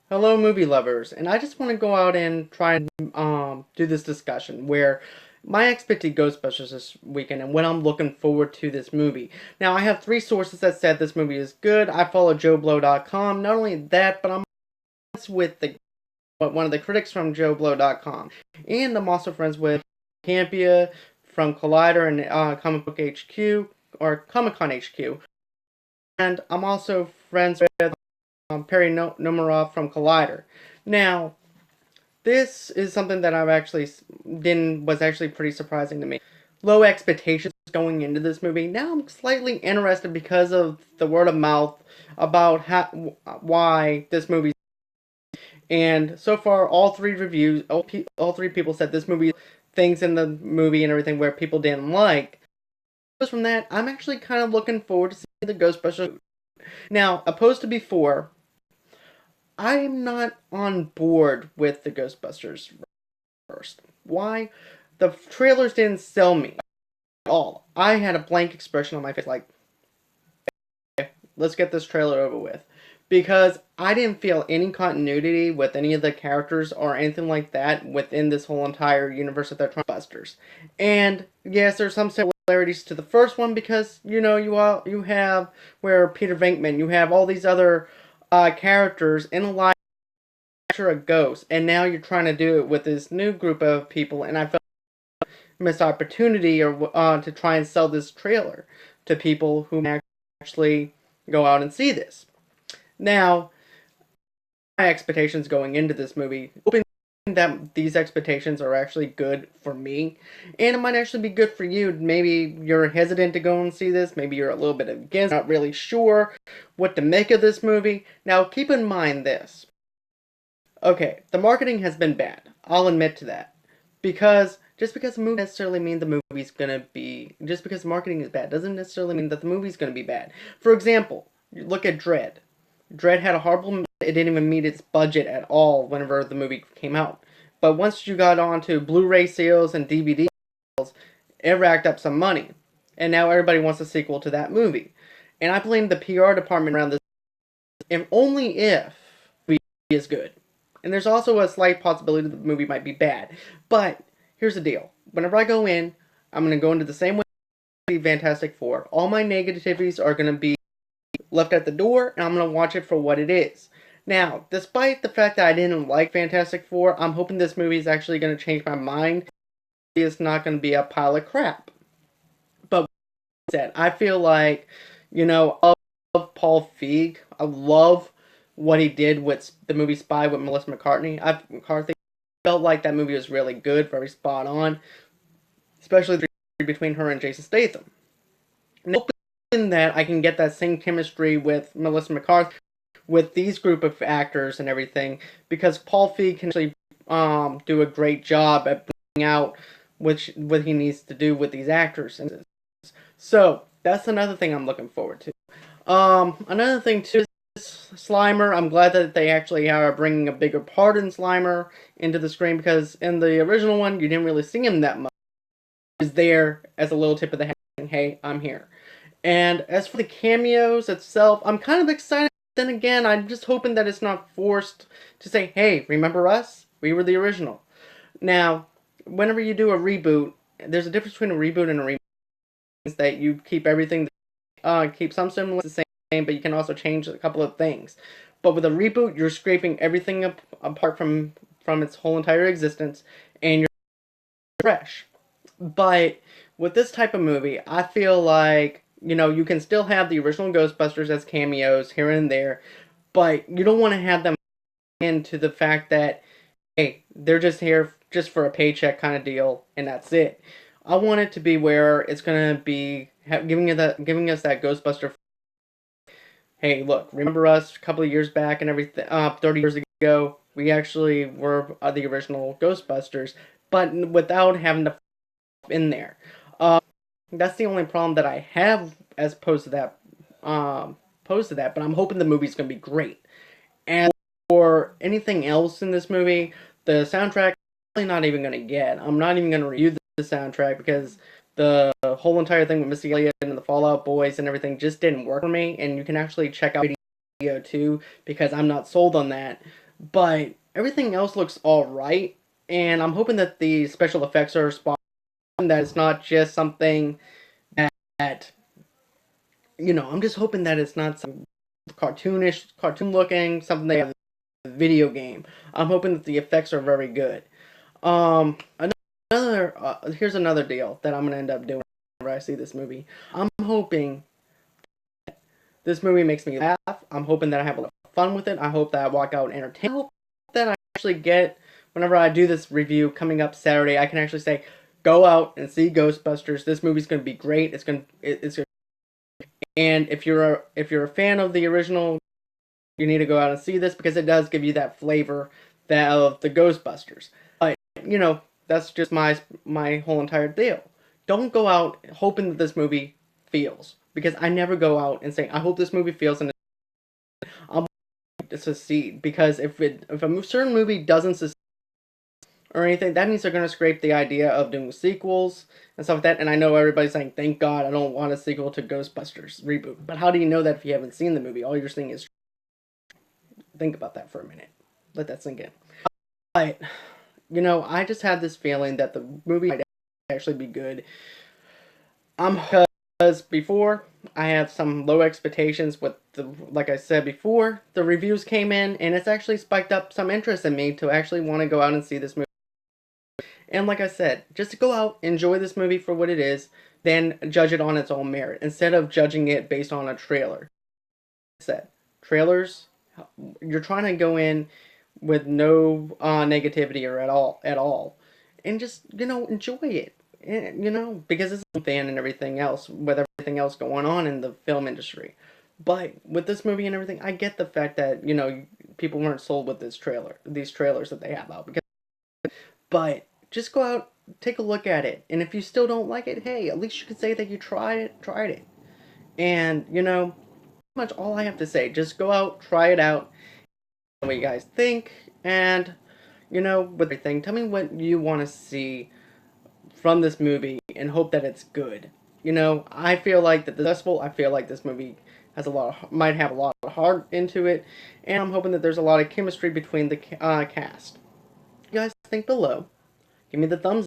Hello, movie lovers, and I just want to go out and try and do this discussion where my expected Ghostbusters this weekend and when I'm looking forward to this movie. Now, I have three sources that said this movie is good. I follow JoeBlow.com. Not only that, but I'm friends with one of the critics from JoeBlow.com, and I'm also friends with Campia from Collider and Comic Book HQ or Comic Con HQ, and I'm also friends with Perry Nomarov from Collider. Now, this is something that I've actually didn't was actually pretty surprising to me. Low expectations going into this movie. Now I'm slightly interested because of the word of mouth about why this movie. And so far, all three reviews, all three people said this movie, things in the movie and everything where people didn't like. From that, I'm actually kind of looking forward to see the Ghostbusters. Now, opposed to before, I'm not on board with the Ghostbusters first. Why? The trailers didn't sell me at all. I had a blank expression on my face like, okay, let's get this trailer over with. Because I didn't feel any continuity with any of the characters or anything like that within this whole entire universe of the Ghostbusters. And yes, there's some similarities to the first one because, you have where Peter Venkman, you have all these other characters in a live a ghost, and now you're trying to do it with this new group of people, and I felt missed opportunity to try and sell this trailer to people who actually go out and see this. Now, my expectations going into this movie, hoping that these expectations are actually good for me, and it might actually be good for you. Maybe you're hesitant to go and see this, maybe you're a little bit against, not really sure what to make of this movie. Now, keep in mind this. Okay, the marketing has been bad. I'll admit to that. Because just because the movie necessarily mean the movie's gonna be just because the marketing is bad doesn't necessarily mean that the movie's gonna be bad. For example, you look at Dread. Dread had a horrible it didn't even meet its budget at all whenever the movie came out. But once you got onto Blu-ray sales and DVD sales, it racked up some money. And now everybody wants a sequel to that movie. And I blame the PR department around this if only if the movie is good. And there's also a slight possibility that the movie might be bad. But here's the deal. Whenever I go in, I'm going to go into the same way as Fantastic Four. All my negativities are going to be left at the door, and I'm going to watch it for what it is. Now, despite the fact that I didn't like Fantastic Four, I'm hoping this movie is actually going to change my mind. It's not going to be a pile of crap. But said, I feel like, I love Paul Feig. I love what he did with the movie Spy with Melissa McCarthy. Felt like that movie was really good, very spot on, especially the between her and Jason Statham. And hoping that I can get that same chemistry with Melissa McCarthy with these group of actors and everything, because Paul Feig can actually do a great job at bringing out what he needs to do with these actors. And so that's another thing I'm looking forward to. Another thing too is Slimer. I'm glad that they actually are bringing a bigger part in Slimer into the screen, because in the original one you didn't really see him that much. He was there as a little tip of the hat saying, "Hey, I'm here." And as for the cameos itself, I'm kind of excited. Then again, I'm just hoping that it's not forced to say, "Hey, remember us? We were the original." Now, whenever you do a reboot, there's a difference between a reboot and a remake. Is that you keep everything, keep some similar the same, but you can also change a couple of things. But with a reboot, you're scraping everything apart from its whole entire existence, and you're fresh. But with this type of movie, I feel like you can still have the original Ghostbusters as cameos here and there, but you don't want to have them into the fact that, hey, they're just here just for a paycheck kind of deal, and that's it. I want it to be where it's gonna be giving us that Ghostbuster. Hey, look, remember us a couple of years back and everything? 30 years ago, we actually were the original Ghostbusters, but without having to in there. That's the only problem that I have as opposed to that. But I'm hoping the movie's gonna be great. And for anything else in this movie, the soundtrack I'm really not even gonna get. I'm not even gonna review the soundtrack because the whole entire thing with Missy Elliott and the Fallout Boys and everything just didn't work for me. And you can actually check out video too because I'm not sold on that. but everything else looks alright, and I'm hoping that the special effects are spot on, that it's not just something that, I'm just hoping that it's not some cartoon looking, something they have in a video game. I'm hoping that the effects are very good. Here's another deal that I'm gonna end up doing whenever I see this movie. I'm hoping this movie makes me laugh. I'm hoping that I have a lot of fun with it. I hope that I walk out entertained. I hope that I actually get, whenever I do this review coming up Saturday, I can actually say, go out and see Ghostbusters. This movie's gonna be great. It's gonna, and if you're a fan of the original, you need to go out and see this because it does give you that flavor that of the Ghostbusters. But that's just my whole entire deal. Don't go out hoping that this movie feels, because I never go out and say I hope this movie feels, and I'm to succeed, because if a certain movie doesn't succeed or anything, that means they're going to scrape the idea of doing sequels and stuff like that. And I know everybody's saying, thank God I don't want a sequel to Ghostbusters reboot. But how do you know that if you haven't seen the movie? All you're seeing is... Think about that for a minute. Let that sink in. But, I just had this feeling that the movie might actually be good. Because before, I have some low expectations with like I said before, the reviews came in, and it's actually spiked up some interest in me to actually want to go out and see this movie. And like I said, just to go out, enjoy this movie for what it is, then judge it on its own merit, instead of judging it based on a trailer. Like I said, trailers, you're trying to go in with no negativity or at all, and just enjoy it. Because it's a fan and everything else, with everything else going on in the film industry. But with this movie and everything, I get the fact that people weren't sold with these trailers that they have out. But just go out, take a look at it, and if you still don't like it, hey, at least you can say that you tried it. And pretty much all I have to say. Just go out, try it out, what you guys think, and with everything, tell me what you want to see from this movie, and hope that it's good. I feel like that successful. I feel like this movie might have a lot of heart into it, and I'm hoping that there's a lot of chemistry between the cast. You guys think below. Give me the thumbs